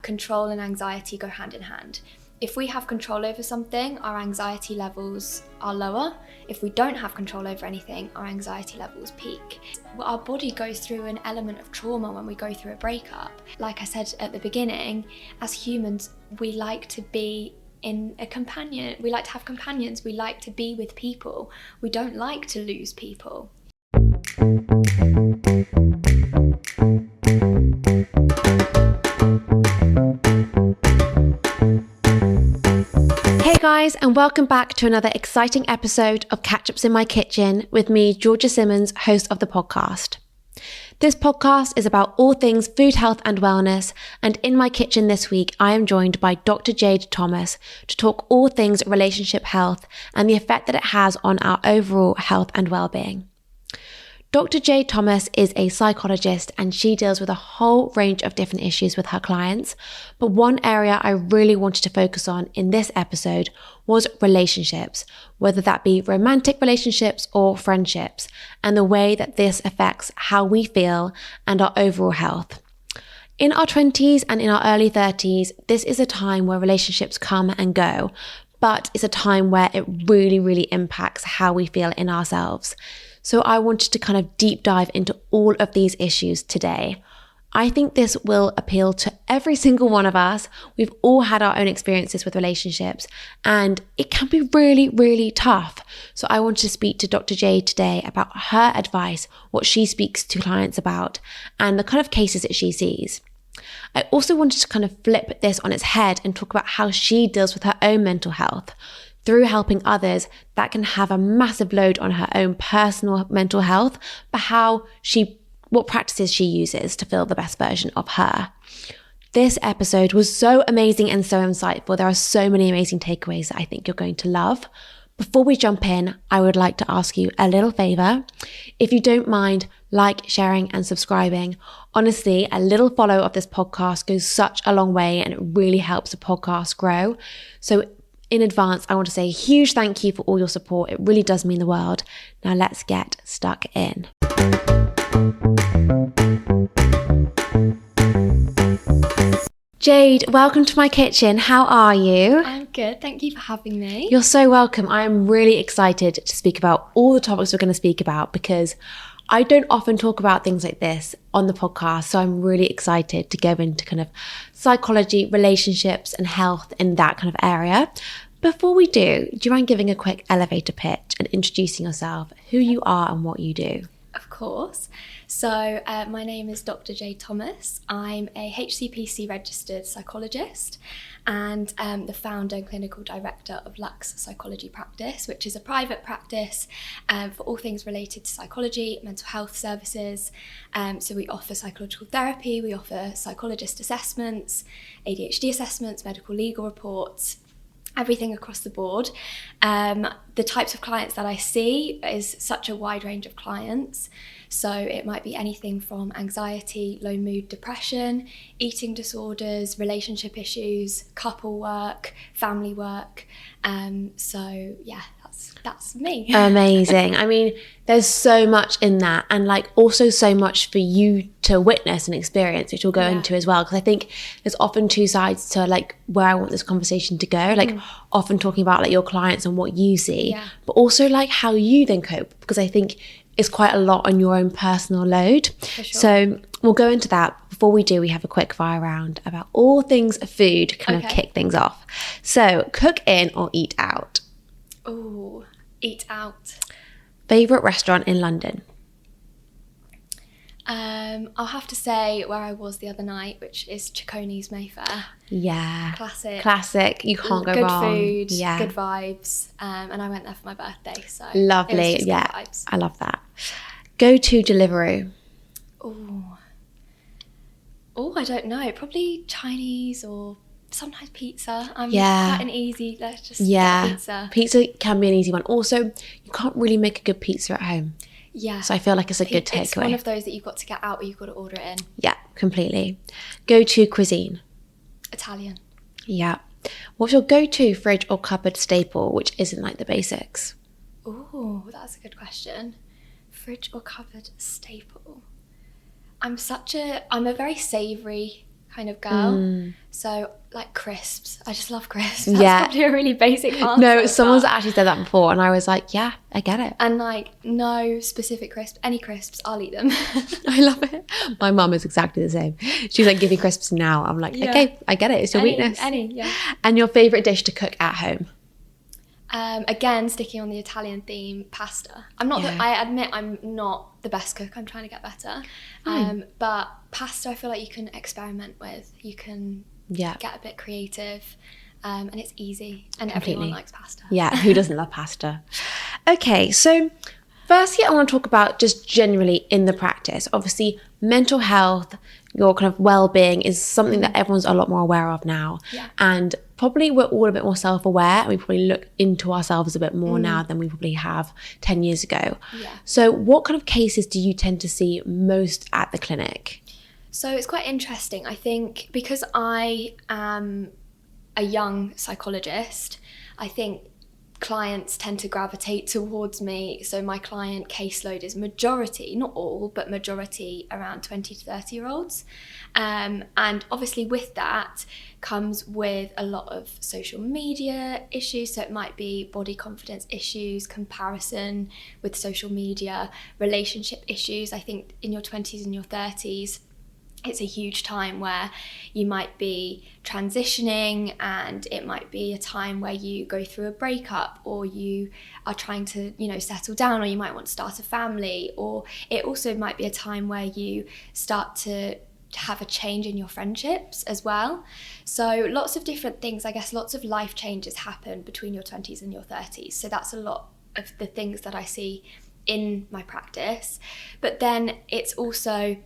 control and anxiety go hand in hand. If we have control over something, our anxiety levels are lower. If we don't have control over anything, our anxiety levels peak. Our body goes through an element of trauma when we go through a breakup. Like I said at the beginning, as humans, we like to be in a companion. We like to have companions. We like to be with people. We don't like to lose people. Hey guys, and welcome back to another exciting episode of Catch-Ups in My Kitchen with me, Georgia Simmons, host of the podcast. This podcast is about all things food, health and wellness, and in my kitchen this week, I am joined by Dr. Jade Thomas to talk all things relationship health and the effect that it has on our overall health and well-being. Dr. Jade Thomas is a psychologist and she deals with a whole range of different issues with her clients. But one area I really wanted to focus on in this episode was relationships, whether that be romantic relationships or friendships, and the way that this affects how we feel and our overall health. In our 20s and in our early 30s, this is a time where relationships come and go, but it's a time where it really impacts how we feel in ourselves. So I wanted to kind of deep dive into all of these issues today. I think this will appeal to every single one of us. We've all had our own experiences with relationships and it can be really tough. So I wanted to speak to Dr. Jade today about her advice, what she speaks to clients about, and the kind of cases that she sees. I also wanted to kind of flip this on its head and talk about how she deals with her own mental health. Through helping others, that can have a massive load on her own personal mental health, but what practices she uses to feel the best version of her. This episode was so amazing and so insightful. There are so many amazing takeaways that I think you're going to love. Before we jump in, I would like to ask you a little favor. If you don't mind, sharing and subscribing. Honestly, a little follow of this podcast goes such a long way and it really helps the podcast grow. So in advance, I want to say a huge thank you for all your support. It really does mean the world. Now let's get stuck in. Jade, welcome to my kitchen. How are you? I'm good. Thank you for having me. You're so welcome. I am really excited to speak about all the topics we're going to speak about because I don't often talk about things like this on the podcast, so I'm really excited to go into kind of psychology, relationships and health in that kind of area. Before we do you mind giving a quick elevator pitch and introducing yourself, who you are and what you do? Of course. So my name is Dr. Jade Thomas. I'm a HCPC registered psychologist and the founder and clinical director of Luxe Psychology practice, which is a private practice for all things related to psychology, mental health services. So we offer psychological therapy, we offer psychologist assessments, ADHD assessments, medical legal reports, everything across the board. The types of clients that I see is such a wide range of clients. So it might be anything from anxiety, low mood, depression, eating disorders, relationship issues, couple work, family work. So yeah, that's me. Amazing. I mean, there's so much in that and also so much for you to witness and experience, which we'll go into as well. Because I think there's often two sides to where I want this conversation to go. Often talking about your clients and what you see, but also how you then cope. Because I think it's quite a lot on your own personal load. For sure. So we'll go into that. Before we do, we have a quick fire round about all things food, kind of kick things off. So cook in or eat out? Oh, eat out. Favourite restaurant in London? I'll have to say where I was the other night, which is Cicconi's Mayfair. Yeah. Classic. You can't go good wrong. Good food, yeah. Good vibes. And I went there for my birthday, so lovely. It was just yeah, good vibes. I love that. Go to Deliveroo? Oh, I don't know. Probably Chinese or sometimes pizza. I'm quite an easy. Let's just get pizza. Pizza can be an easy one. Also, you can't really make a good pizza at home. Yeah. So I feel like it's a good takeaway. It's one of those that you've got to get out or you've got to order it in. Yeah, completely. Go-to cuisine? Italian. Yeah. What's your go-to fridge or cupboard staple, which isn't the basics? Oh, that's a good question. Fridge or cupboard staple? I'm a very savoury kind of girl. So like crisps. I just love crisps. That's Yeah. probably a really basic answer. No, someone's actually said that before, and I was like, yeah, I get it. And like no specific crisp, any crisps, I'll eat them. I love it. My mum is exactly the same. She's like, give me crisps now. I'm like, okay, I get it. It's your weakness. Yeah. And your favourite dish to cook at home? Again, sticking on the Italian theme, pasta. I admit I'm not the best cook. I'm trying to get better. But pasta, I feel like you can experiment with. You can get a bit creative, and it's easy. And everyone likes pasta. Yeah, who doesn't love pasta? Okay, so firstly, I want to talk about just generally in the practice. Obviously, mental health, your kind of well-being is something that everyone's a lot more aware of now. Yeah. And probably we're all a bit more self-aware, and we probably look into ourselves a bit more now than we probably have 10 years ago. Yeah. So what kind of cases do you tend to see most at the clinic? So it's quite interesting. I think because I am a young psychologist, I think clients tend to gravitate towards me. So my client caseload is majority, not all, but majority around 20 to 30 year olds. And obviously with that comes with a lot of social media issues. So it might be body confidence issues, comparison with social media, relationship issues. I think in your 20s and your 30s, it's a huge time where you might be transitioning, and it might be a time where you go through a breakup, or you are trying to, settle down, or you might want to start a family, or it also might be a time where you start to have a change in your friendships as well. So lots of different things, I guess, lots of life changes happen between your 20s and your 30s. So that's a lot of the things that I see in my practice. But then it's also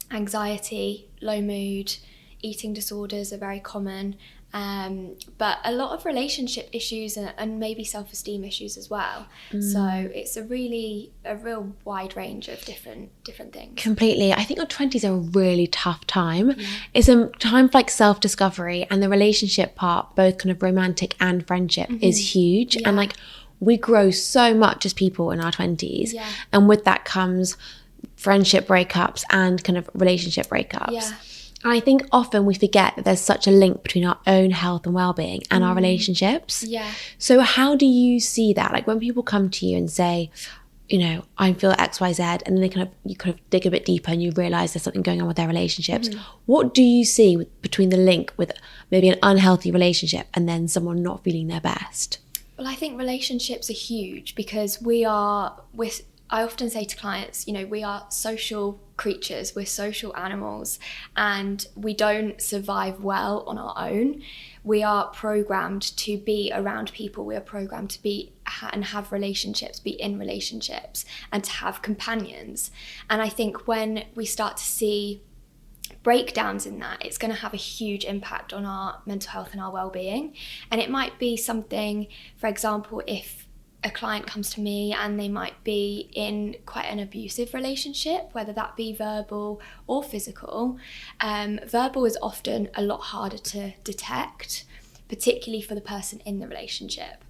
anxiety, low mood, eating disorders are very common, but a lot of relationship issues and maybe self-esteem issues as well. So it's a real wide range of different things. Completely. I think your 20s are a really tough time. It's a time for like self-discovery, and the relationship part, both kind of romantic and friendship, is huge. And like we grow so much as people in our 20s, and with that comes friendship breakups and kind of relationship breakups. And I think often we forget that there's such a link between our own health and well-being and our relationships. So how do you see that? Like when people come to you and say, I feel XYZ, and then you kind of dig a bit deeper and you realize there's something going on with their relationships. What do you see between the link with maybe an unhealthy relationship and then someone not feeling their best? Well, I think relationships are huge because I often say to clients, we are social creatures, we're social animals, and we don't survive well on our own. We are programmed to be around people. We are programmed to be and have relationships, be in relationships, and to have companions. And I think when we start to see breakdowns in that, it's going to have a huge impact on our mental health and our well-being. And it might be something, for example, if a client comes to me and they might be in quite an abusive relationship, whether that be verbal or physical. Verbal is often a lot harder to detect, particularly for the person in the relationship.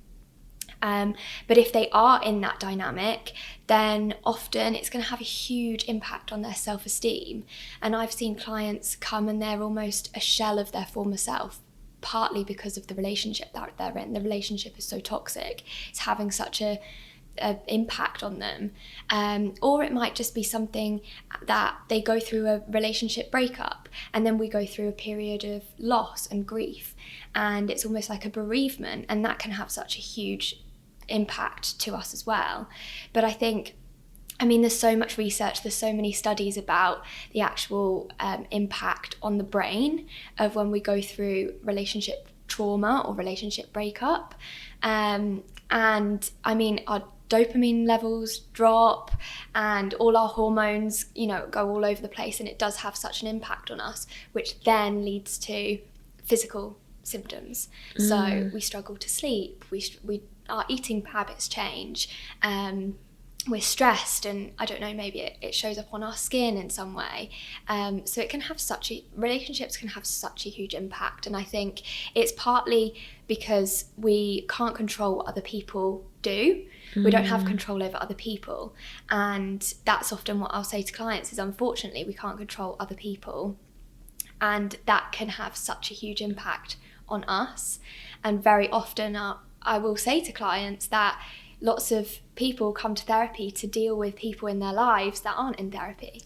But if they are in that dynamic, then often it's going to have a huge impact on their self-esteem. And I've seen clients come and they're almost a shell of their former self, partly because of the relationship that they're in. The relationship is so toxic, it's having such a impact on them. Or it might just be something that they go through a relationship breakup, and then we go through a period of loss and grief, and it's almost like a bereavement, and that can have such a huge impact to us as well. But I think, there's so much research, there's so many studies about the actual impact on the brain of when we go through relationship trauma or relationship breakup. Our dopamine levels drop and all our hormones, go all over the place, and it does have such an impact on us, which then leads to physical symptoms. So we struggle to sleep, our eating habits change, we're stressed, and I don't know, maybe it shows up on our skin in some way. So it can have relationships can have such a huge impact. And I think it's partly because we can't control what other people do. We don't have control over other people. And that's often what I'll say to clients is, unfortunately, we can't control other people. And that can have such a huge impact on us. And very often I will say to clients that lots of people come to therapy to deal with people in their lives that aren't in therapy.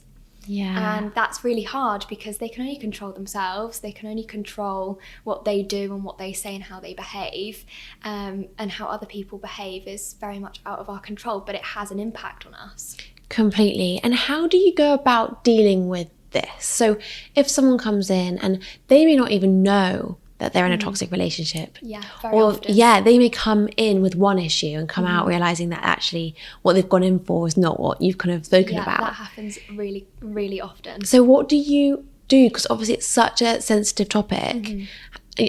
Yeah. And that's really hard because they can only control themselves. They can only control what they do and what they say and how they behave. And how other people behave is very much out of our control, but it has an impact on us. Completely. And how do you go about dealing with this? So if someone comes in and they may not even know that they're in a toxic relationship. Yeah, very often. Yeah, they may come in with one issue and come out realising that actually what they've gone in for is not what you've kind of spoken about. Yeah, that happens really, really often. So what do you do? Because obviously it's such a sensitive topic.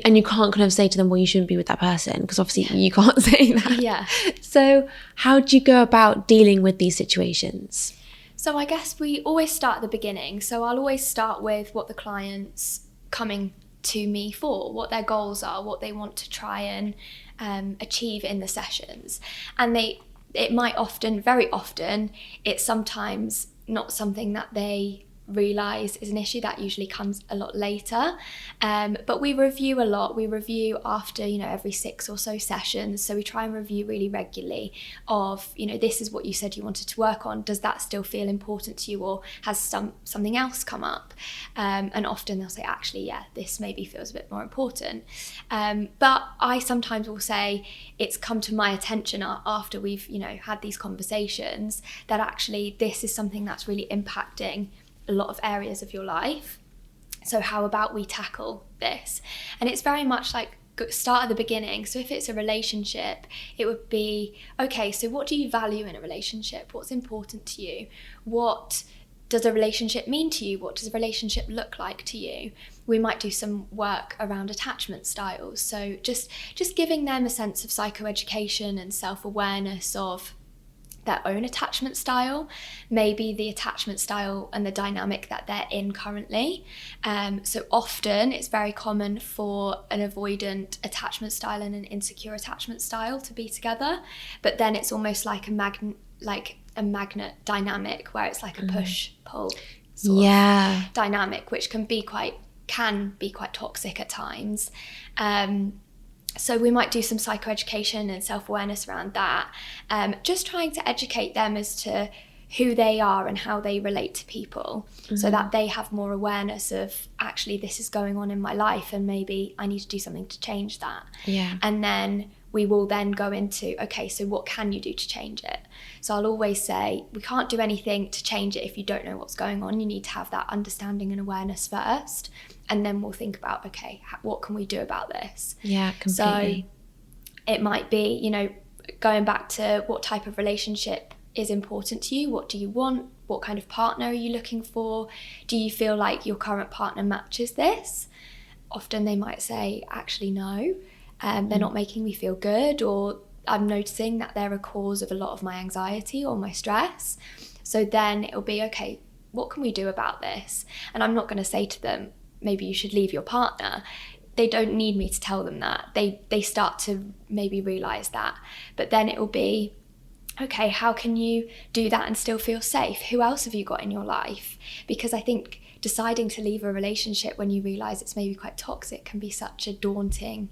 And you can't kind of say to them, well, you shouldn't be with that person, because obviously you can't say that. Yeah. So how do you go about dealing with these situations? So I guess we always start at the beginning. So I'll always start with what the client's coming to me for, what their goals are, what they want to try and achieve in the sessions. And it might often, very often, it's sometimes not something that they realise is an issue. That usually comes a lot later, but we review a lot. We review after every 6 or so sessions, so we try and review really regularly of this is what you said you wanted to work on, does that still feel important to you, or has something else come up? And often they'll say, actually, yeah, this maybe feels a bit more important, but I sometimes will say it's come to my attention after we've had these conversations that actually this is something that's really impacting a lot of areas of your life. So how about we tackle this? And it's very much like start at the beginning. So if it's a relationship, it would be, okay, so what do you value in a relationship? What's important to you? What does a relationship mean to you? What does a relationship look like to you? We might do some work around attachment styles. So just giving them a sense of psychoeducation and self-awareness of their own attachment style, maybe the attachment style and the dynamic that they're in currently. So often it's very common for an avoidant attachment style and an insecure attachment style to be together, but then it's almost like a magnet dynamic where it's like a push-pull sort of dynamic, which can be quite toxic at times. So we might do some psychoeducation and self-awareness around that, just trying to educate them as to who they are and how they relate to people, so that they have more awareness of, actually, this is going on in my life and maybe I need to do something to change that. Yeah. And then we will then go into, okay, so what can you do to change it? So I'll always say, we can't do anything to change it if you don't know what's going on. You need to have that understanding and awareness first. And then we'll think about, okay, what can we do about this? Yeah, completely. So it might be, going back to what type of relationship is important to you. What do you want? What kind of partner are you looking for? Do you feel like your current partner matches this? Often they might say, actually, no. They're not making me feel good, or I'm noticing that they're a cause of a lot of my anxiety or my stress. So then it'll be, okay, what can we do about this? And I'm not going to say to them, maybe you should leave your partner. They don't need me to tell them that. They start to maybe realise that. But then it will be, okay, how can you do that and still feel safe? Who else have you got in your life? Because I think deciding to leave a relationship when you realise it's maybe quite toxic can be such a daunting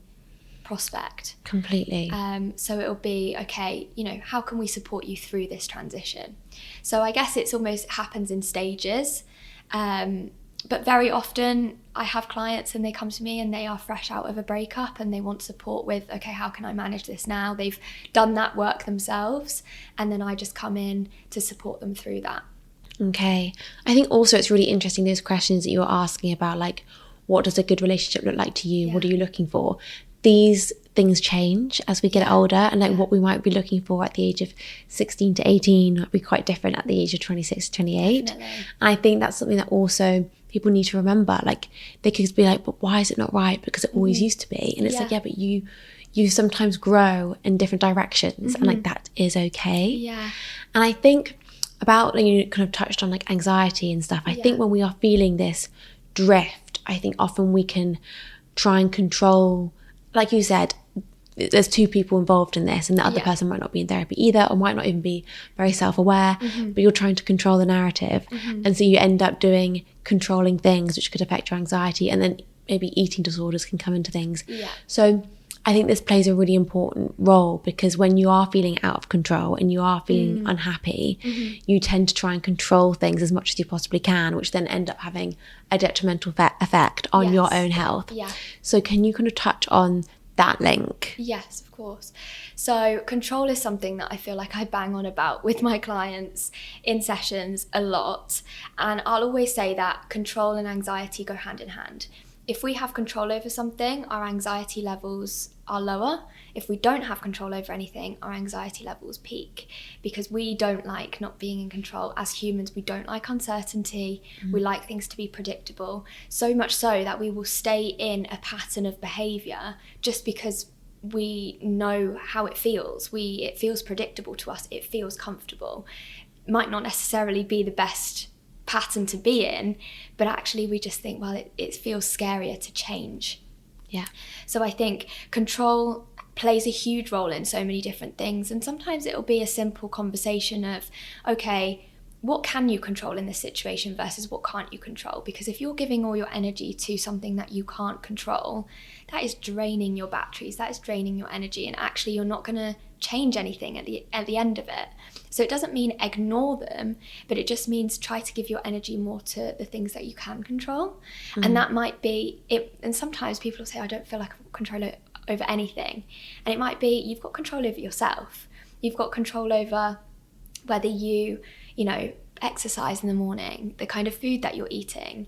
prospect. Completely. So it'll be, okay, how can we support you through this transition? So I guess it's almost happens in stages. But very often I have clients and they come to me and they are fresh out of a breakup and they want support with, okay, how can I manage this now? They've done that work themselves, and then I just come in to support them through that. Okay. I think also it's really interesting, those questions that you were asking about, like, what does a good relationship look like to you? Yeah. What are you looking for? These things change as we get older, and like what we might be looking for at the age of 16 to 18 might be quite different at the age of 26 to 28. Definitely. And I think that's something that also people need to remember. Like, they could be like, but why is it not right? Because it always used to be. And it's like, yeah, but you sometimes grow in different directions, and like that is okay. Yeah. And I think about, you kind of touched on like anxiety and stuff. I think when we are feeling this drift, I think often we can try and control, like you said, there's two people involved in this, and the other person might not be in therapy either, or might not even be very self-aware, but you're trying to control the narrative. And so you end up doing controlling things which could affect your anxiety, and then maybe eating disorders can come into things. So I think this plays a really important role, because when you are feeling out of control and you are feeling unhappy, you tend to try and control things as much as you possibly can, which then end up having a detrimental effect on your own health. So can you kind of touch on that link? Yes, of course. So control is something that I feel like I bang on about with my clients in sessions a lot. And I'll always say that control and anxiety go hand in hand. If we have control over something, our anxiety levels are lower. If we don't have control over anything, our anxiety levels peak, because we don't like not being in control. As humans, we don't like uncertainty. We like things to be predictable, so much so that we will stay in a pattern of behaviour just because we know how it feels. It feels predictable to us. It feels comfortable. It might not necessarily be the best pattern to be in, but actually we just think, well, it feels scarier to change. So I think control plays a huge role in so many different things, and sometimes it'll be a simple conversation of, okay, what can you control in this situation versus what can't you control? Because if you're giving all your energy to something that you can't control, that is draining your batteries, that is draining your energy, and actually you're not going to change anything at the end of it. So it doesn't mean ignore them, but it just means try to give your energy more to the things that you can control. And that might be it. And sometimes people will say, I don't feel like I've got control over anything. And it might be you've got control over yourself. You've got control over whether you exercise in the morning, the kind of food that you're eating,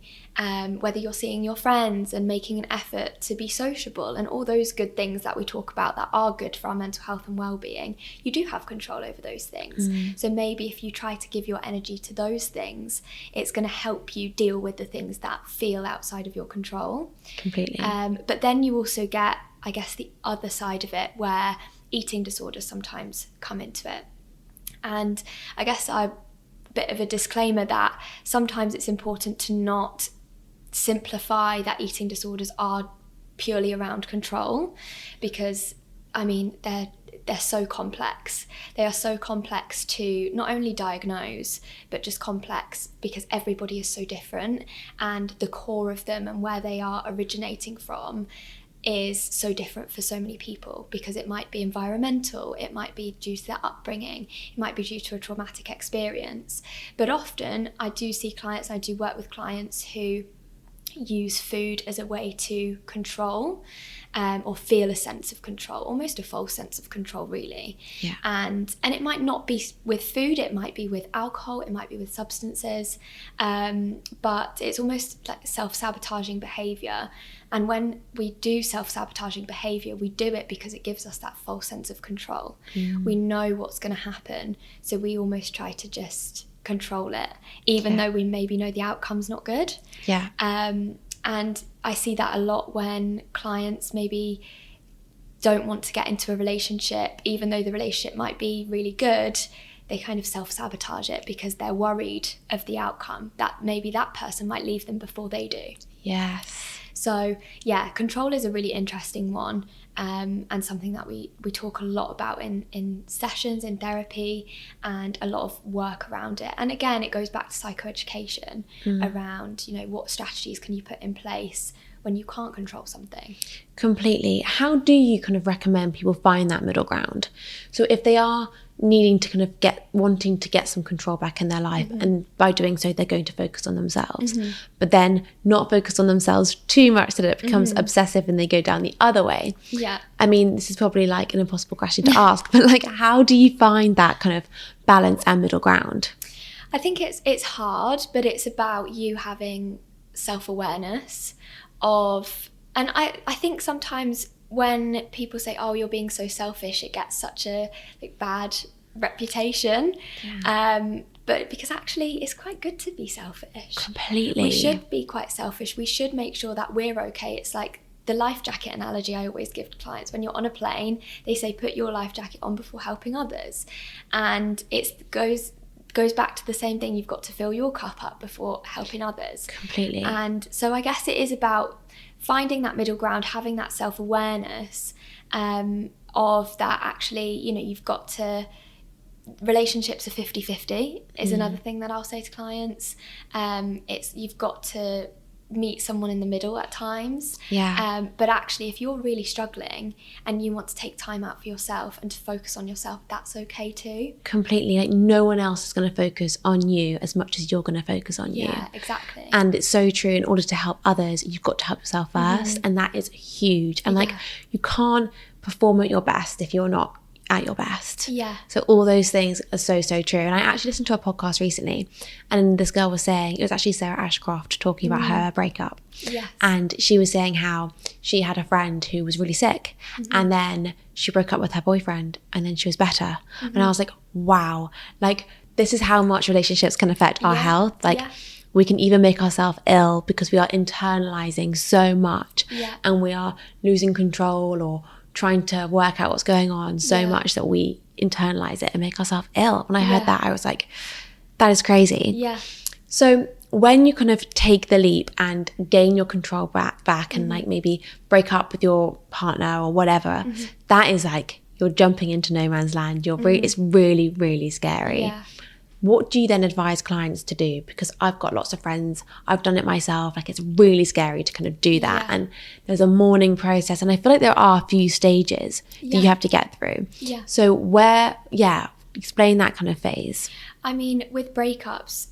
whether you're seeing your friends and making an effort to be sociable, and all those good things that we talk about that are good for our mental health and well-being. You do have control over those things. So maybe if you try to give your energy to those things, it's going to help you deal with the things that feel outside of your control. Completely. But then you also get, I guess, the other side of it, where eating disorders sometimes come into it. And I guess bit of a disclaimer that sometimes it's important to not simplify that eating disorders are purely around control, because they're so complex. They are so complex to not only diagnose, but just complex because everybody is so different, and the core of them and where they are originating from is so different for so many people, because it might be environmental, it might be due to their upbringing, it might be due to a traumatic experience. But often I do work with clients who use food as a way to control or feel a sense of control, almost a false sense of control, really. And it might not be with food, it might be with alcohol, it might be with substances, but it's almost like self-sabotaging behaviour. And when we do self-sabotaging behaviour, we do it because it gives us that false sense of control. We know what's going to happen, so we almost try to just control it, even though we maybe know the outcome's not good. And I see that a lot when clients maybe don't want to get into a relationship, even though the relationship might be really good. They kind of self-sabotage it because they're worried of the outcome, that maybe that person might leave them before they do. So control is a really interesting one, and something that we talk a lot about in sessions, in therapy, and a lot of work around it. And again, it goes back to psychoeducation around, what strategies can you put in place when you can't control something. Completely. How do you kind of recommend people find that middle ground? So if they are needing to kind of wanting to get some control back in their life, and by doing so they're going to focus on themselves, but then not focus on themselves too much so that it becomes obsessive and they go down the other way. I mean, this is probably like an impossible question to ask, but like, how do you find that kind of balance and middle ground? I think it's hard, but it's about you having self-awareness of, and I think sometimes when people say, oh, you're being so selfish, it gets such a bad reputation. But because actually it's quite good to be selfish. Completely. We should be quite selfish. We should make sure that we're okay. It's like the life jacket analogy I always give to clients. When you're on a plane, they say put your life jacket on before helping others. And it goes back to the same thing. You've got to fill your cup up before helping others. Completely. And so I guess it is about finding that middle ground, having that self-awareness of that actually, you've got to, relationships are 50-50 is another thing that I'll say to clients. You've got to meet someone in the middle at times. But actually, if you're really struggling and you want to take time out for yourself and to focus on yourself, that's okay too. Completely. Like, no one else is going to focus on you as much as you're going to focus on you. Yeah, exactly. And it's so true. In order to help others, you've got to help yourself first. And that is huge. And like, you can't perform at your best if you're not at your best. So all those things are so true. And I actually listened to a podcast recently, and this girl was saying, it was actually Sarah Ashcroft talking about her breakup. And she was saying how she had a friend who was really sick, and then she broke up with her boyfriend, and then she was better. And I was like, wow, like, this is how much relationships can affect our health. Like, we can even make ourselves ill because we are internalizing so much, and we are losing control or trying to work out what's going on so much that we internalize it and make ourselves ill. When I heard that, I was like, that is crazy. So when you kind of take the leap and gain your control back and like maybe break up with your partner or whatever, that is like, you're jumping into no man's land. It's really, really scary. What do you then advise clients to do? Because I've got lots of friends, I've done it myself, like, it's really scary to kind of do that. And there's a mourning process, and I feel like there are a few stages that you have to get through. So explain that kind of phase. I mean, with breakups,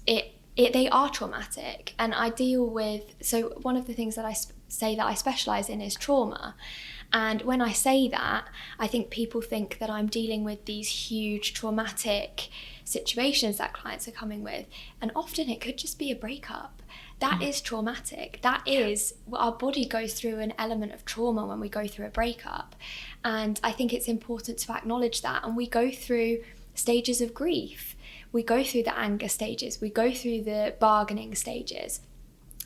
they are traumatic, and I deal with, so one of the things that I say that I specialise in is trauma. And when I say that, I think people think that I'm dealing with these huge traumatic situations that clients are coming with. And often it could just be a breakup. That is traumatic. That is, our body goes through an element of trauma when we go through a breakup. And I think it's important to acknowledge that. And we go through stages of grief. We go through the anger stages. We go through the bargaining stages.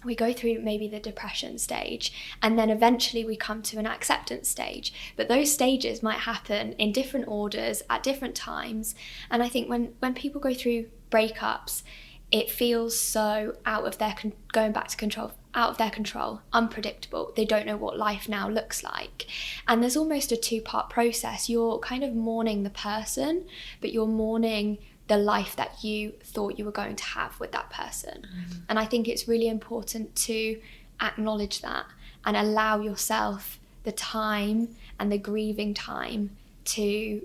We go through maybe the depression stage, and then eventually we come to an acceptance stage. But those stages might happen in different orders at different times. And I think when people go through breakups, it feels so out of their control, unpredictable. They don't know what life now looks like. And there's almost a two-part process. You're kind of mourning the person, but you're mourning the life that you thought you were going to have with that person. And I think it's really important to acknowledge that and allow yourself the time and the grieving time to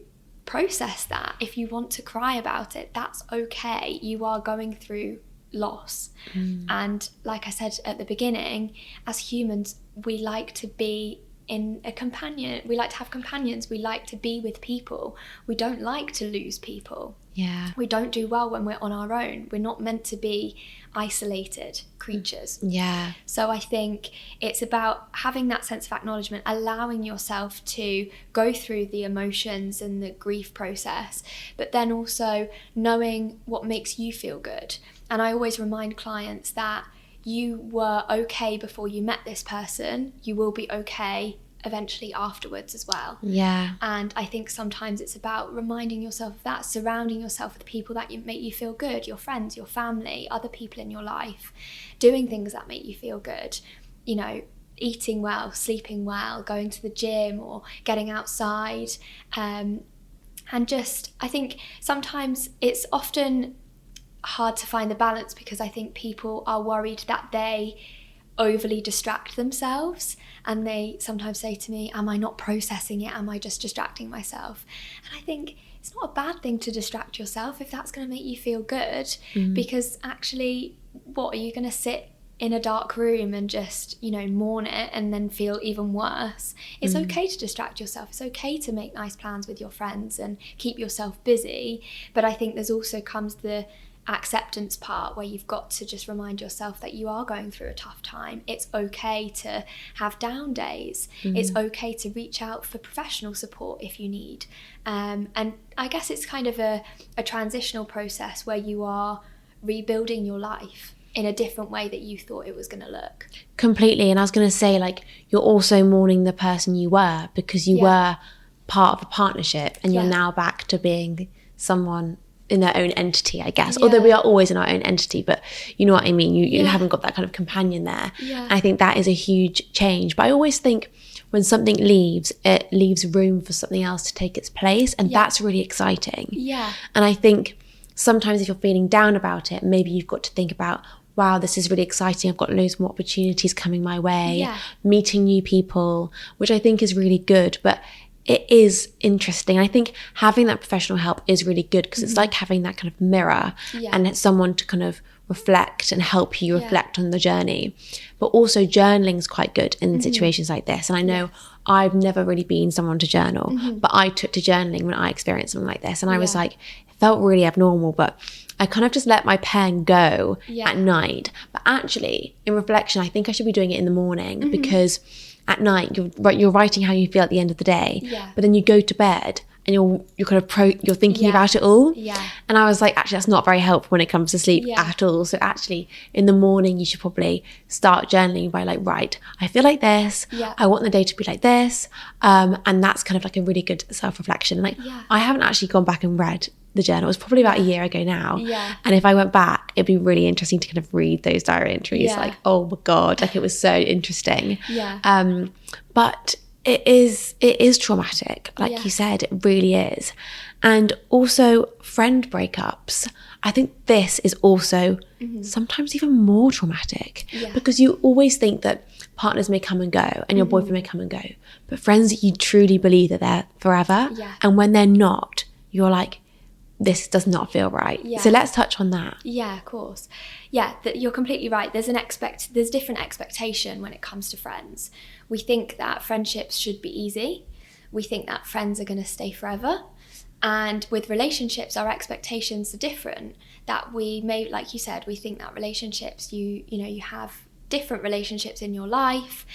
process that. If you want to cry about it, that's okay. You are going through loss. And like I said at the beginning, as humans, we like to be in a companion. We like to have companions. We like to be with people. We don't like to lose people. We don't do well when we're on our own. We're not meant to be isolated creatures. So I think it's about having that sense of acknowledgement, allowing yourself to go through the emotions and the grief process, but then also knowing what makes you feel good. And I always remind clients that you were okay before you met this person. You will be okay eventually afterwards as well. And I think sometimes it's about reminding yourself of that, surrounding yourself with people that make you feel good, your friends, your family, other people in your life, doing things that make you feel good, eating well, sleeping well, going to the gym or getting outside. And just, I think sometimes it's often hard to find the balance, because I think people are worried that they overly distract themselves, and they sometimes say to me, am I not processing it? Am I just distracting myself? And I think it's not a bad thing to distract yourself if that's going to make you feel good, because actually, what, are you going to sit in a dark room and just, mourn it and then feel even worse? It's okay to distract yourself. It's okay to make nice plans with your friends and keep yourself busy. But I think there's also comes the acceptance part where you've got to just remind yourself that you are going through a tough time. It's okay to have down days. It's okay to reach out for professional support if you need. And I guess it's kind of a transitional process where you are rebuilding your life in a different way that you thought it was going to look. Completely. And I was going to say, like, you're also mourning the person you were, because you were part of a partnership, and you're now back to being someone in their own entity, I guess. Although we are always in our own entity, but you know what I mean? You haven't got that kind of companion there. I think that is a huge change. But I always think when something leaves, it leaves room for something else to take its place, and that's really exciting. Yeah. And I think sometimes if you're feeling down about it, maybe you've got to think about, wow, this is really exciting. I've got loads more opportunities coming my way, meeting new people, which I think is really good. But it is interesting. I think having that professional help is really good because it's like having that kind of mirror and it's someone to kind of reflect and help you reflect on the journey. But also journaling is quite good in situations like this. And I know I've never really been someone to journal, but I took to journaling when I experienced something like this. And I was like, it felt really abnormal, but I kind of just let my pen go at night. But actually, in reflection, I think I should be doing it in the morning because at night you're writing how you feel at the end of the day. But then you go to bed and you're kind of you're thinking about it all. And I was like, actually, that's not very helpful when it comes to sleep at all. So actually, in the morning, you should probably start journaling by like, right, I feel like this. I want the day to be like this. And that's kind of like a really good self-reflection. Like, I haven't actually gone back and read the journal. It was probably about a year ago now. And if I went back, it'd be really interesting to kind of read those diary entries. Like, oh my God, like it was so interesting. But it is traumatic, like you said, it really is. And also friend breakups, I think this is also sometimes even more traumatic because you always think that partners may come and go and your boyfriend may come and go, but friends, you truly believe that they're forever. And when they're not, you're like, this does not feel right. So let's touch on that. Yeah, of course. Yeah, you're completely right. There's different expectation when it comes to friends. We think that friendships should be easy. We think that friends are going to stay forever. And with relationships, our expectations are different. That we may, like you said, we think that relationships, you have different relationships in your life.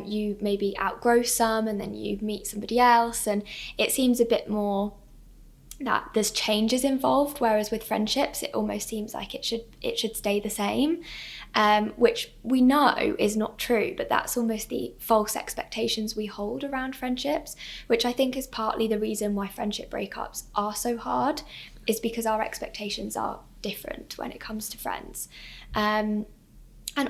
You maybe outgrow some and then you meet somebody else. And it seems a bit more that there's changes involved, whereas with friendships it almost seems like it should stay the same, which we know is not true, but that's almost the false expectations we hold around friendships, which I think is partly the reason why friendship breakups are so hard, is because our expectations are different when it comes to friends. And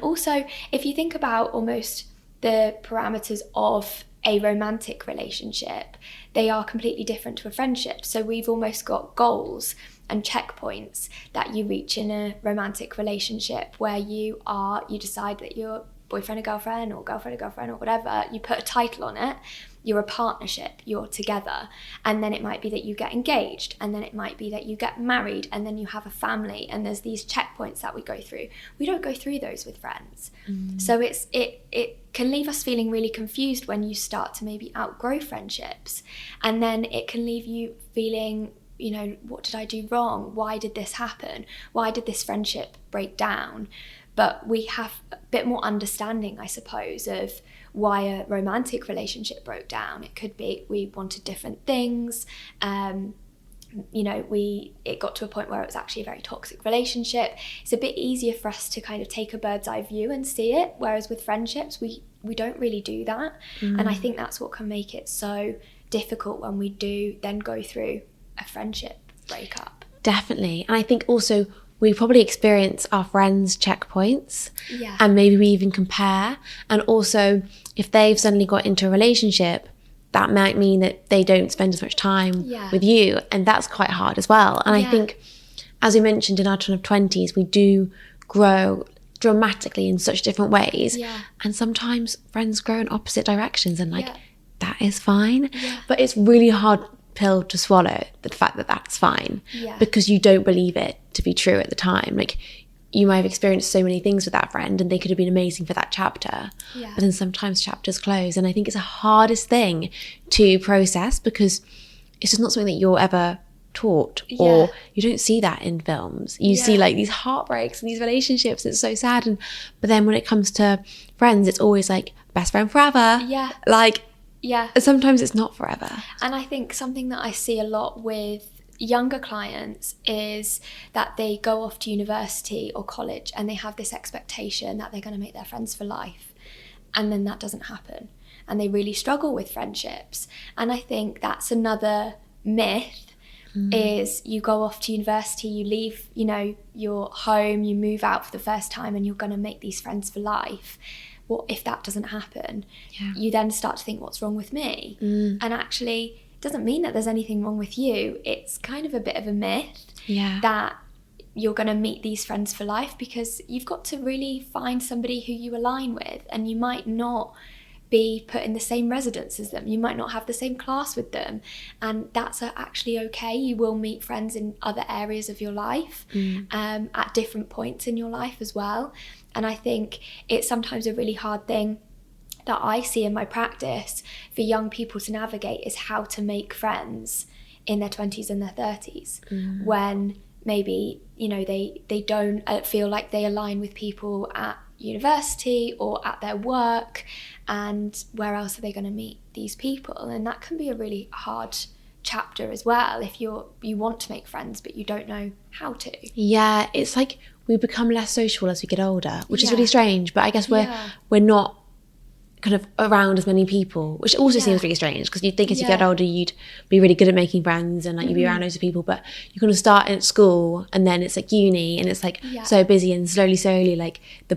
also, if you think about almost the parameters of a romantic relationship, they are completely different to a friendship. So we've almost got goals and checkpoints that you reach in a romantic relationship where you decide that you're boyfriend or girlfriend or whatever, you put a title on it, you're a partnership, you're together, and then it might be that you get engaged, and then it might be that you get married, and then you have a family, and there's these checkpoints that we go through. We don't go through those with friends. So it can leave us feeling really confused when you start to maybe outgrow friendships, and then it can leave you feeling, what did I do wrong? Why did this happen? Why did this friendship break down? But we have a bit more understanding, I suppose, of why a romantic relationship broke down. It could be we wanted different things. It got to a point where it was actually a very toxic relationship. It's a bit easier for us to kind of take a bird's eye view and see it, whereas with friendships, we don't really do that. And I think that's what can make it so difficult when we do then go through a friendship breakup. Definitely. And I think also we probably experience our friends' checkpoints, and maybe we even compare. And also, if they've suddenly got into a relationship, that might mean that they don't spend as much time with you, and that's quite hard as well. And I think, as we mentioned, in our 20s, we do grow dramatically in such different ways, and sometimes friends grow in opposite directions, and that is fine. But it's really hard pill to swallow, the fact that that's fine, because you don't believe it to be true at the time. Like, you might have experienced so many things with that friend and they could have been amazing for that chapter, but then sometimes chapters close, and I think it's the hardest thing to process because it's just not something that you're ever taught, or you don't see that in films. You see like these heartbreaks and these relationships, it's so sad, but then when it comes to friends, it's always like best friend forever. Sometimes it's not forever. And I think something that I see a lot with younger clients is that they go off to university or college and they have this expectation that they're going to make their friends for life, and then that doesn't happen, and they really struggle with friendships. And I think that's another myth, is you go off to university, you leave your home, you move out for the first time, and you're going to make these friends for life, what if that doesn't happen? Yeah. You then start to think, what's wrong with me? And actually, it doesn't mean that there's anything wrong with you. It's kind of a bit of a myth that you're going to meet these friends for life, because you've got to really find somebody who you align with, and you might not be put in the same residence as them. You might not have the same class with them, and that's actually okay. You will meet friends in other areas of your life at different points in your life as well. And I think it's sometimes a really hard thing that I see in my practice for young people to navigate, is how to make friends in their 20s and their 30s when maybe, you know, they don't feel like they align with people at university or at their work, and where else are they going to meet these people? And that can be a really hard chapter as well, if you want to make friends but you don't know how to. Yeah, it's like we become less social as we get older, which is really strange, but I guess we're not kind of around as many people, which also seems really strange, because you'd think as you get older you'd be really good at making friends and like you'd be around loads of people, but you kind of start at school and then it's like uni and it's like so busy, and slowly like the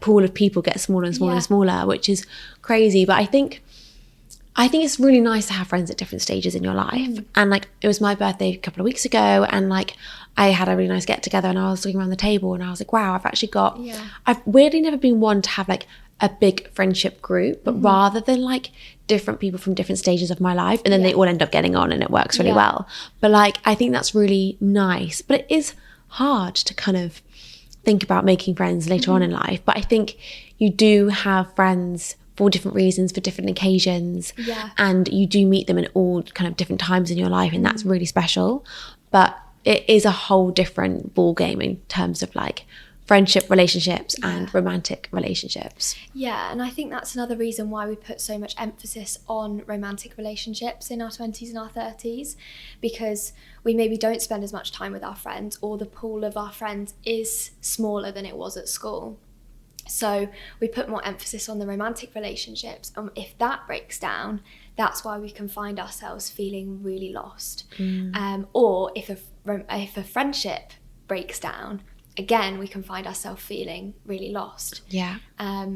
pool of people gets smaller and smaller and smaller, which is crazy. But I think it's really nice to have friends at different stages in your life. And like, it was my birthday a couple of weeks ago, and like I had a really nice get together, and I was looking around the table and I was like, wow, I've actually got I've weirdly never been one to have like a big friendship group, but rather than like different people from different stages of my life, and then they all end up getting on and it works really well. But like, I think that's really nice, but it is hard to kind of think about making friends later on in life. But I think you do have friends for different reasons, for different occasions, and you do meet them in all kind of different times in your life, and that's really special. But it is a whole different ball game in terms of like friendship relationships and romantic relationships. Yeah, and I think that's another reason why we put so much emphasis on romantic relationships in our 20s and our 30s, because we maybe don't spend as much time with our friends, or the pool of our friends is smaller than it was at school. So we put more emphasis on the romantic relationships, and if that breaks down, that's why we can find ourselves feeling really lost. Or if a friendship breaks down, again, we can find ourselves feeling really lost.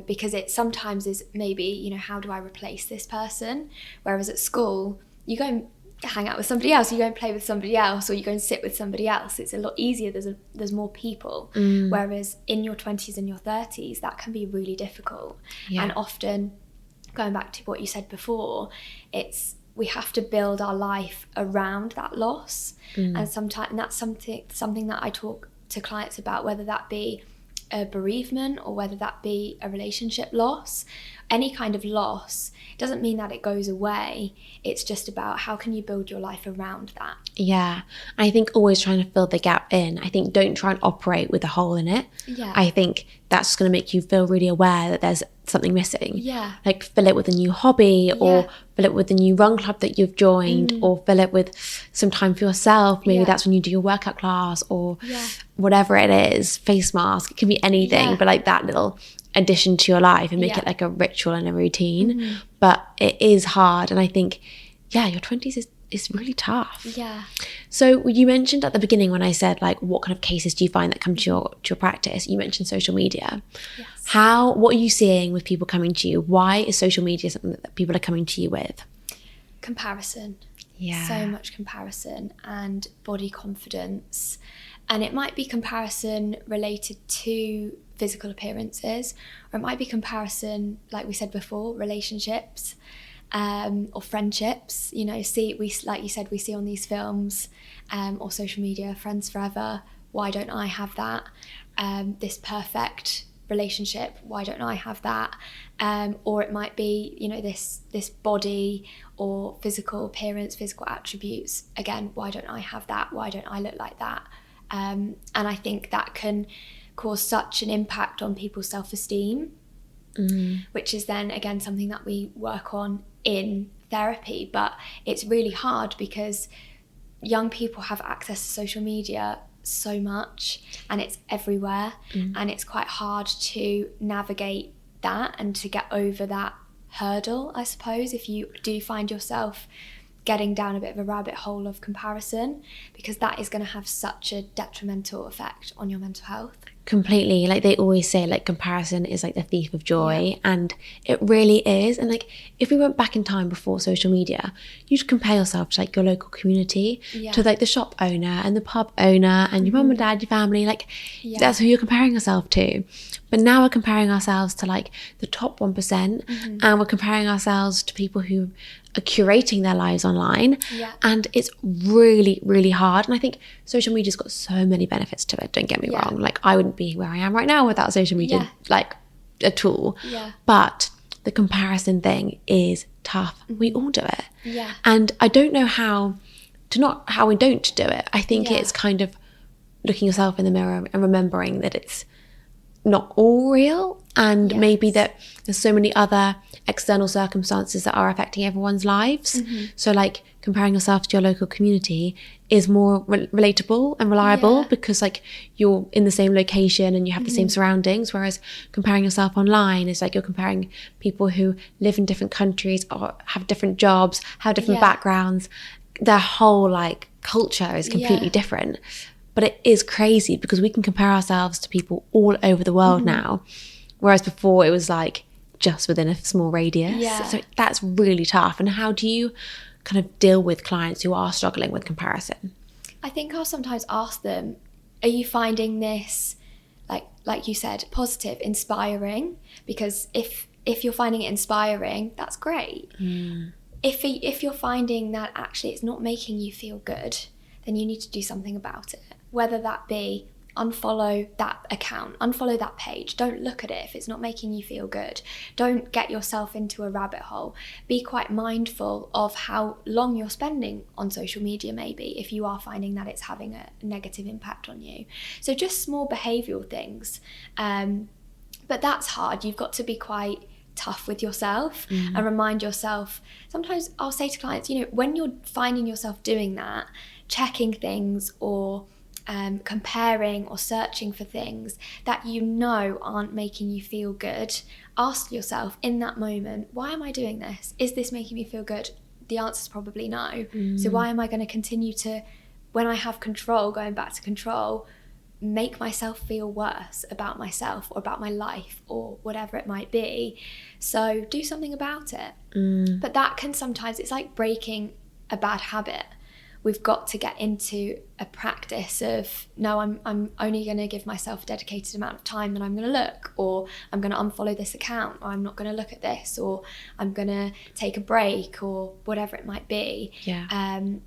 Because it sometimes is maybe, you know, how do I replace this person? Whereas at school, you go and hang out with somebody else, you go and play with somebody else, or you go and sit with somebody else. It's a lot easier, there's more people. Whereas in your 20s and your 30s, that can be really difficult. And often, going back to what you said before, we have to build our life around that loss. And sometimes that's something that I talk to clients about, whether that be a bereavement or whether that be a relationship loss. Any kind of loss doesn't mean that it goes away. It's just about how can you build your life around that. I think always trying to fill the gap in. I think don't try and operate with a hole in it. I think that's just going to make you feel really aware that there's something missing. Like fill it with a new hobby, or fill it with a new run club that you've joined, or fill it with some time for yourself. Maybe that's when you do your workout class, or whatever it is, face mask. It can be anything, but like that little addition to your life, and make it like a ritual and a routine. But it is hard, and I think your 20s is really tough. So you mentioned at the beginning, when I said like what kind of cases do you find that come to your practice, you mentioned social media. What are you seeing with people coming to you? Why is social media something that people are coming to you with? Comparison. So much comparison and body confidence. And it might be comparison related to physical appearances, or it might be comparison, like we said before, relationships, or friendships. You know, like you said, we see on these films, or social media, friends forever. Why don't I have that? This perfect relationship. Why don't I have that? Or it might be, you know, this body or physical appearance, physical attributes. Again, why don't I have that? Why don't I look like that? And I think that can cause such an impact on people's self-esteem, which is then again something that we work on in therapy. But it's really hard because young people have access to social media so much, and it's everywhere, and it's quite hard to navigate that and to get over that hurdle, I suppose, if you do find yourself getting down a bit of a rabbit hole of comparison, because that is going to have such a detrimental effect on your mental health. Completely. Like they always say, like comparison is like the thief of joy, and it really is. And like if we went back in time before social media, you'd compare yourself to like your local community, to like the shop owner and the pub owner and your mum and dad, your family, like that's who you're comparing yourself to. But now we're comparing ourselves to like the top 1%, and we're comparing ourselves to people who are curating their lives online, and it's really, really hard. And I think social media's got so many benefits to it, don't get me wrong. Like I wouldn't be where I am right now without social media, like at all. But the comparison thing is tough. We all do it. And I don't know how we don't do it. I think it's kind of looking yourself in the mirror and remembering that it's not all real, and maybe that there's so many other external circumstances that are affecting everyone's lives. So like comparing yourself to your local community is more relatable and reliable because like you're in the same location and you have the same surroundings, whereas comparing yourself online is like you're comparing people who live in different countries or have different jobs, have different backgrounds. Their whole like culture is completely different. But it is crazy because we can compare ourselves to people all over the world now, whereas before it was like just within a small radius. So that's really tough. And how do you kind of deal with clients who are struggling with comparison? I think I'll sometimes ask them, are you finding this, like you said, positive, inspiring? Because if you're finding it inspiring, that's great. If you're finding that actually it's not making you feel good, then you need to do something about it. Whether that be unfollow that account, unfollow that page, don't look at it if it's not making you feel good. Don't get yourself into a rabbit hole. Be quite mindful of how long you're spending on social media, maybe, if you are finding that it's having a negative impact on you. So just small behavioural things. But that's hard. You've got to be quite tough with yourself and remind yourself. Sometimes I'll say to clients, you know, when you're finding yourself doing that, checking things or comparing or searching for things that you know aren't making you feel good, ask yourself in that moment, why am I doing this? Is this making me feel good? The answer is probably no. So why am I going to continue to, when I have control, going back to control, make myself feel worse about myself or about my life or whatever it might be? So do something about it. But that can sometimes, it's like breaking a bad habit. We've got to get into a practice of, no, I'm only going to give myself a dedicated amount of time that I'm going to look, or I'm going to unfollow this account, or I'm not going to look at this, or I'm going to take a break, or whatever it might be.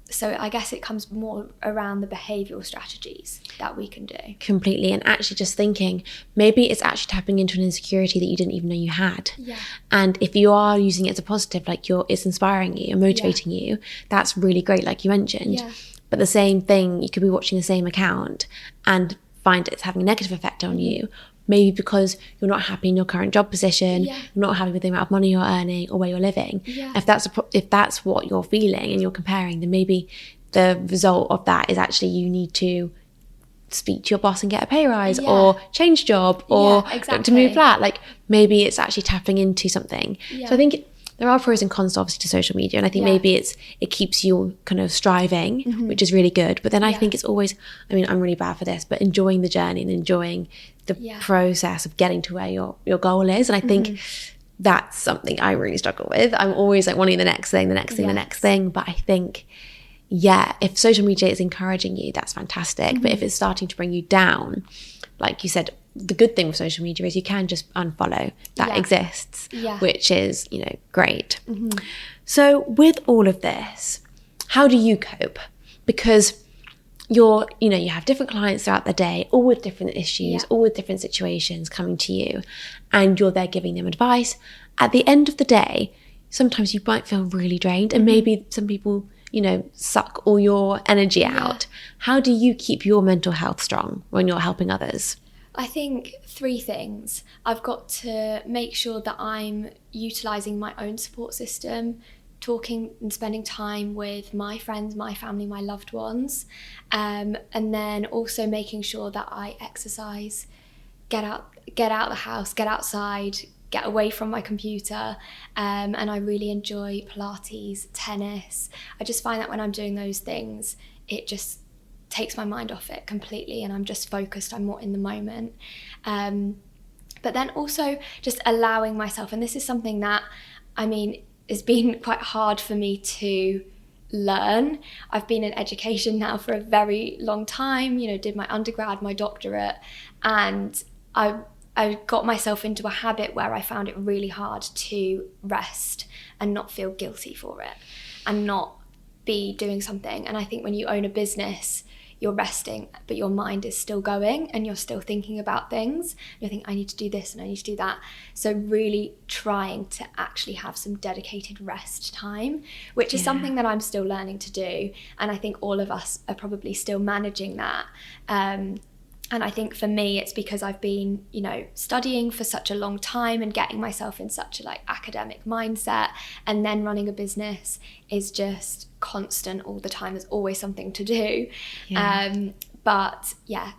So I guess it comes more around the behavioural strategies that we can do. Completely. And actually just thinking, maybe it's actually tapping into an insecurity that you didn't even know you had. And if you are using it as a positive, like it's inspiring you and motivating you, that's really great, like you mentioned. But the same thing, you could be watching the same account and find it's having a negative effect on you, maybe because you're not happy in your current job position, you're not happy with the amount of money you're earning or where you're living. If that's what you're feeling and you're comparing, then maybe the result of that is actually you need to speak to your boss and get a pay rise or change job or to move flat. Like maybe it's actually tapping into something. So I think there are pros and cons obviously to social media, and I think maybe it keeps you kind of striving, which is really good. But then I think it's always, I mean, I'm really bad for this, but enjoying the journey and enjoying the process of getting to where your goal is. And I think that's something I really struggle with. I'm always like wanting the next thing, the next thing, the next thing. But I think, if social media is encouraging you, that's fantastic. But if it's starting to bring you down, like you said, the good thing with social media is you can just unfollow. That exists, which is, great. So with all of this, how do you cope? Because you have different clients throughout the day, all with different issues, all with different situations coming to you, and you're there giving them advice. At the end of the day, sometimes you might feel really drained, and maybe some people, suck all your energy out. How do you keep your mental health strong when you're helping others? I think 3 things. I've got to make sure that I'm utilising my own support system, talking and spending time with my friends, my family, my loved ones, and then also making sure that I exercise, get out of the house, get outside, get away from my computer, and I really enjoy Pilates, tennis. I just find that when I'm doing those things, it just takes my mind off it completely, and I'm just focused, I'm more in the moment. But then also just allowing myself, and this is something that, I mean, it's been quite hard for me to learn. I've been in education now for a very long time, you know, did my undergrad, my doctorate, and I got myself into a habit where I found it really hard to rest and not feel guilty for it and not be doing something. And I think when you own a business, you're resting, but your mind is still going and you're still thinking about things. You think, I need to do this and I need to do that. So really trying to actually have some dedicated rest time, which is something that I'm still learning to do. And I think all of us are probably still managing that. And I think for me, it's because I've been, you know, studying for such a long time and getting myself in such a like academic mindset, and then running a business is just constant all the time. There's always something to do. But yeah,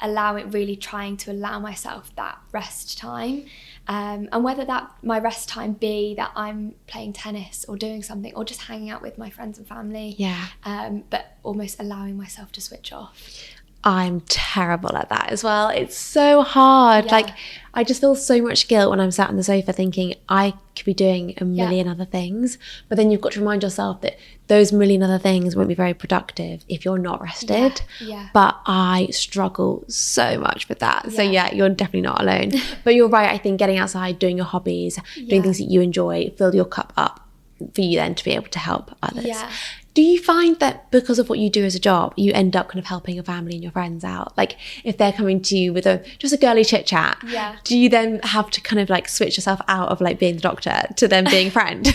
trying to allow myself that rest time. And whether that my rest time be that I'm playing tennis or doing something or just hanging out with my friends and family. But almost allowing myself to switch off. I'm terrible at that as well. It's so hard. Like, I just feel so much guilt when I'm sat on the sofa thinking I could be doing a million other things. But then you've got to remind yourself that those million other things won't be very productive if you're not rested. But I struggle so much with that. So you're definitely not alone. But you're right. I think getting outside, doing your hobbies, doing things that you enjoy, fill your cup up for you then to be able to help others. Do you find that because of what you do as a job, you end up kind of helping your family and your friends out? Like if they're coming to you with just a girly chit chat, do you then have to kind of like switch yourself out of like being the doctor to then being friend?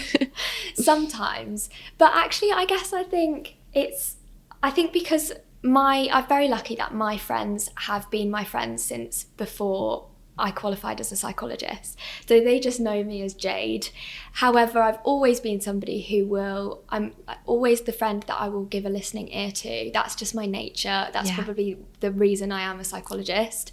Sometimes. But actually, I think because I'm very lucky that my friends have been my friends since before I qualified as a psychologist. So they just know me as Jade. However, I've always been somebody I'm always the friend that I will give a listening ear to. That's just my nature. That's probably the reason I am a psychologist.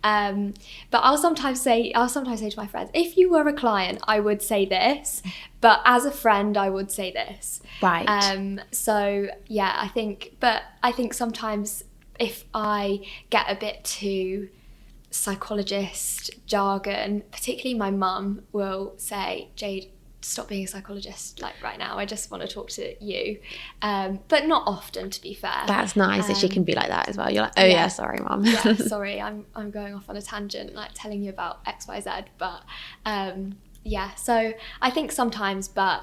But I'll sometimes say to my friends, if you were a client, I would say this, but as a friend, I would say this. Right. So yeah, I think sometimes if I get a bit too psychologist jargon, particularly my mum will say, Jade, stop being a psychologist like right now, I just want to talk to you, but not often, to be fair. That's nice that she can be like that as well. You're like, sorry mum, sorry, I'm going off on a tangent, like telling you about XYZ, but so I think sometimes, but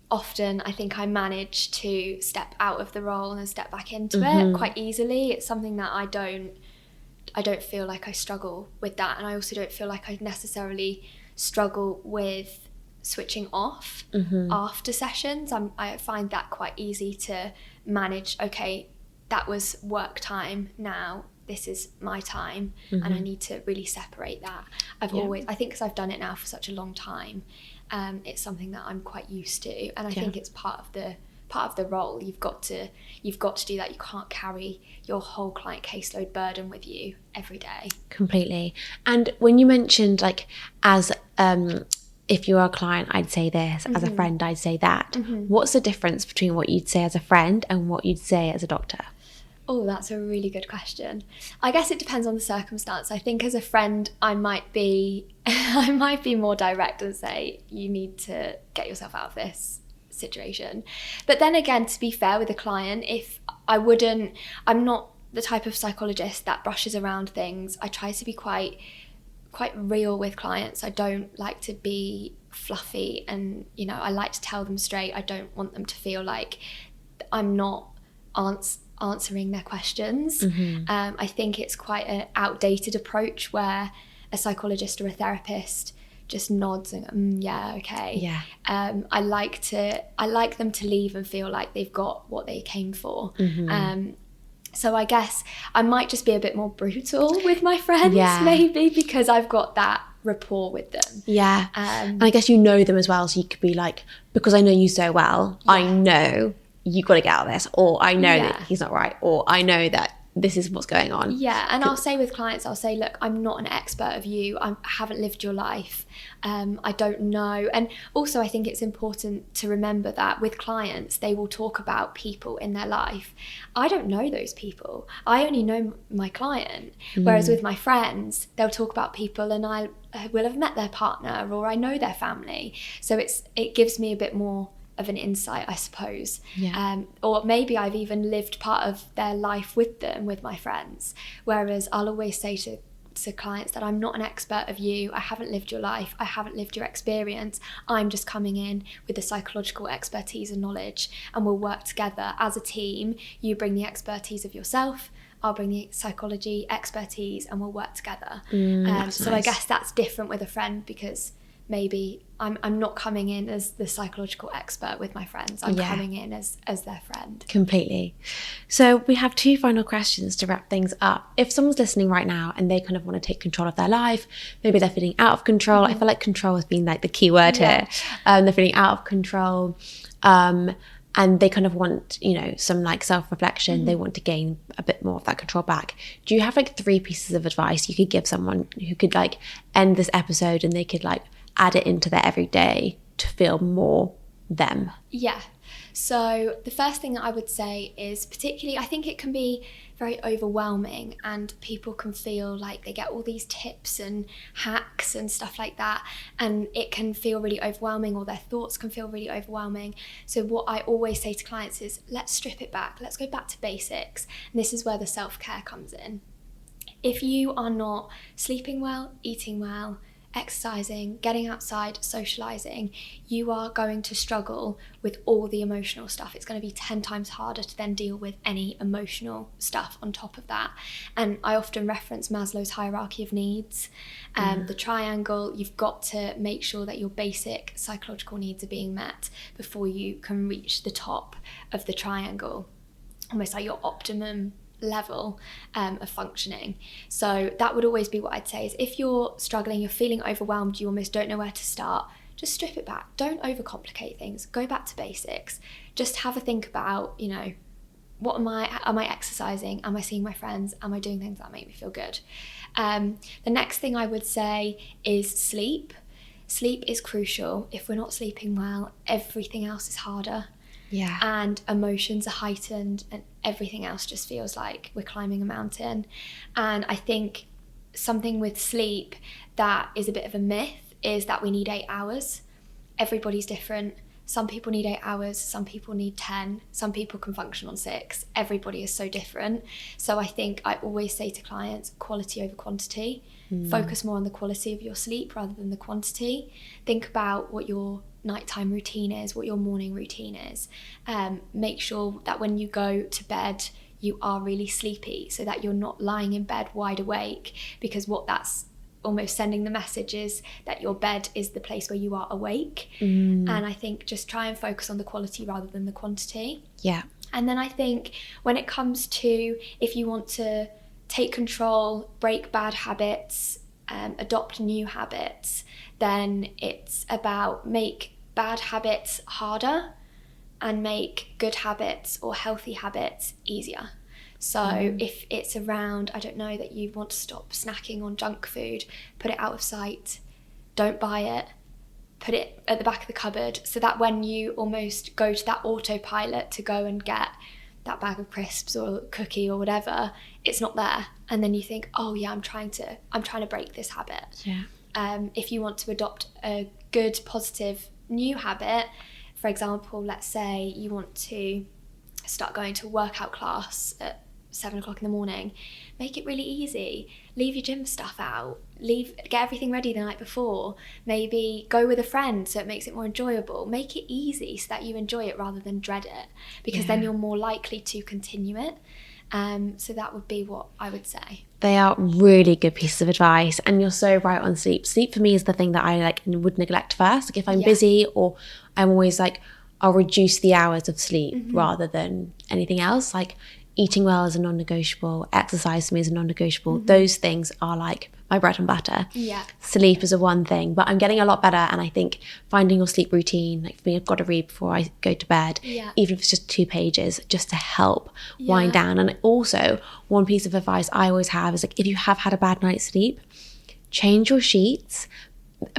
often I think I manage to step out of the role and step back into it quite easily. It's something that I don't feel like I struggle with that, and I also don't feel like I necessarily struggle with switching off after sessions. I find that quite easy to manage. Okay, that was work time, now this is my time, and I need to really separate that. I think because I've done it now for such a long time, it's something that I'm quite used to, and I think it's part of the role. You've got to do that. You can't carry your whole client caseload burden with you every day. Completely. And when you mentioned like as if you are a client, I'd say this, as a friend, I'd say that. What's the difference between what you'd say as a friend and what you'd say as a doctor? Oh, that's a really good question. I guess it depends on the circumstance. I think as a friend, I might be more direct and say, you need to get yourself out of this situation. But then again, to be fair with a client, I'm not the type of psychologist that brushes around things. I try to be quite real with clients. I don't like to be fluffy, and I like to tell them straight. I don't want them to feel like I'm not answering their questions. I think it's quite an outdated approach where a psychologist or a therapist just nods and okay. I like them to leave and feel like they've got what they came for. So I guess I might just be a bit more brutal with my friends, maybe because I've got that rapport with them. And I guess you know them as well, so you could be like, because I know you so well, I know you've got to get out of this, or I know that he's not right, or I know that this is what's going on. Yeah, and I'll say with clients, I'll say, look, I'm not an expert of you. I haven't lived your life. I don't know. And also I think it's important to remember that with clients, they will talk about people in their life. I don't know those people. I only know my client. Whereas with my friends, they'll talk about people and I will have met their partner or I know their family. So it gives me a bit more of an insight, I suppose. Yeah. Or maybe I've even lived part of their life with them, with my friends. Whereas I'll always say to clients that I'm not an expert of you. I haven't lived your life. I haven't lived your experience. I'm just coming in with the psychological expertise and knowledge, and we'll work together as a team. You bring the expertise of yourself, I'll bring the psychology expertise, and we'll work together. So nice. I guess that's different with a friend, because maybe I'm not coming in as the psychological expert with my friends. I'm coming in as their friend. Completely. So we have 2 final questions to wrap things up. If someone's listening right now and they kind of want to take control of their life, maybe they're feeling out of control. I feel like control has been like the key word here. They're feeling out of control. And they kind of want, some like self-reflection. They want to gain a bit more of that control back. Do you have like 3 pieces of advice you could give someone who could like end this episode and they could like add it into their everyday to feel more them? Yeah. So the first thing that I would say is, particularly, I think it can be very overwhelming and people can feel like they get all these tips and hacks and stuff like that, and it can feel really overwhelming, or their thoughts can feel really overwhelming. So what I always say to clients is, let's strip it back. Let's go back to basics. And this is where the self-care comes in. If you are not sleeping well, eating well, exercising, getting outside, socializing, you are going to struggle with all the emotional stuff. It's going to be 10 times harder to then deal with any emotional stuff on top of that. And I often reference Maslow's hierarchy of needs, the triangle. You've got to make sure that your basic psychological needs are being met before you can reach the top of the triangle, almost like your optimum level of functioning. So that would always be what I'd say, is if you're struggling, you're feeling overwhelmed, you almost don't know where to start, just strip it back. Don't overcomplicate things. Go back to basics. Just have a think about, what am I exercising? Am I seeing my friends? Am I doing things that make me feel good? The next thing I would say is sleep. Sleep is crucial. If we're not sleeping well, everything else is harder. Yeah. And emotions are heightened and everything else just feels like we're climbing a mountain. And I think something with sleep that is a bit of a myth is that we need 8 hours. Everybody's different. Some people need 8 hours, some people need 10, some people can function on 6. Everybody is so different. So I think I always say to clients, quality over quantity. Focus more on the quality of your sleep rather than the quantity. Think about what your nighttime routine is, what your morning routine is. Make sure that when you go to bed, you are really sleepy, so that you're not lying in bed wide awake, because what that's almost sending the message is that your bed is the place where you are awake. And I think just try and focus on the quality rather than the quantity. Yeah. And then I think when it comes to, if you want to take control, break bad habits, adopt new habits, then it's about make bad habits harder and make good habits or healthy habits easier. So if it's around, I don't know, that you want to stop snacking on junk food, put it out of sight, don't buy it, put it at the back of the cupboard, so that when you almost go to that autopilot to go and get that bag of crisps or cookie or whatever, it's not there. And then you think, oh yeah, I'm trying to break this habit. Yeah. If you want to adopt a good, positive new habit, for example, let's say you want to start going to a workout class at 7 o'clock in the morning, make it really easy. Leave your gym stuff out. Get everything ready the night before. Maybe go with a friend so it makes it more enjoyable. Make it easy so that you enjoy it rather than dread it, because then you're more likely to continue it. So that would be what I would say. They are really good pieces of advice, and you're so right on sleep. Sleep for me is the thing that I would neglect first. Like if I'm busy, or I'm always like, I'll reduce the hours of sleep rather than anything else. Like eating well is a non-negotiable, exercise for me is a non-negotiable. Those things are like my bread and butter. Yeah. Sleep is a one thing, but I'm getting a lot better. And I think finding your sleep routine, like for me, I've got to read before I go to bed, even if it's just 2 pages, just to help wind down. And also, one piece of advice I always have is like, if you have had a bad night's sleep, change your sheets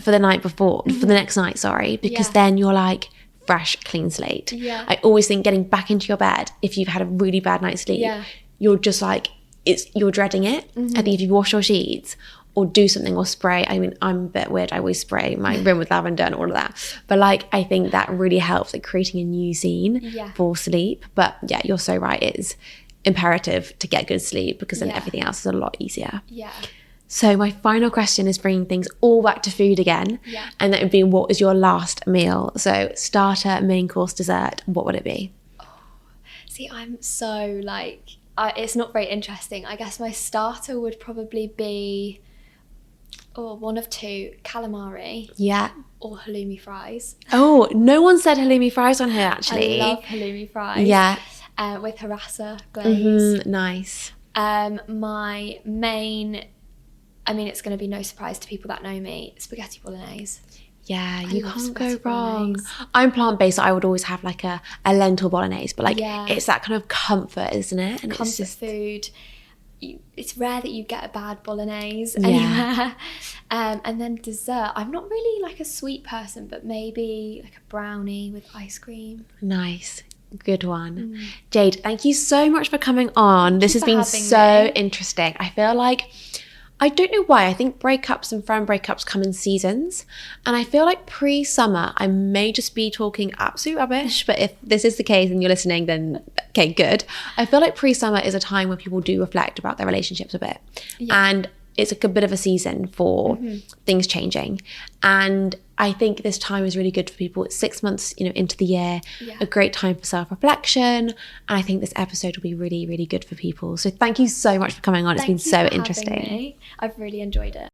for the night before, for the next night, because then you're like fresh, clean slate. I always think getting back into your bed, if you've had a really bad night's sleep, you're just like, you're dreading it. I think if you wash your sheets or do something or spray, I mean, I'm a bit weird, I always spray my room with lavender and all of that, but like I think that really helps, like creating a new scene for sleep. But yeah, you're so right, it is imperative to get good sleep, because then everything else is a lot easier. So my final question is bringing things all back to food again, and that would be, what is your last meal? So starter, main course, dessert, what would it be? See, I'm so like, it's not very interesting. I guess my starter would probably be one of two: calamari or halloumi fries. Oh, no one said halloumi fries on here actually. I love halloumi fries. With harissa glaze. Nice. My main, I mean, it's going to be no surprise to people that know me, spaghetti bolognese. Yeah, you can't go wrong. I'm plant-based, so I would always have like a lentil bolognese, but like it's that kind of comfort, isn't it? And comfort, it's just food. It's rare that you get a bad bolognese anywhere. And then dessert, I'm not really like a sweet person, but maybe like a brownie with ice cream. Nice. Good one. Jade, thank you so much for coming on. This has been so interesting. I feel like, I don't know why, I think breakups and friend breakups come in seasons, and I feel like pre-summer I may just be talking absolute rubbish, but if this is the case and you're listening, then okay, good. I feel like pre-summer is a time when people do reflect about their relationships a bit, and it's like a bit of a season for things changing, and I think this time is really good for people. It's 6 months, into the year, a great time for self-reflection. And I think this episode will be really, really good for people. So thank you so much for coming on. It's been so interesting. I've really enjoyed it.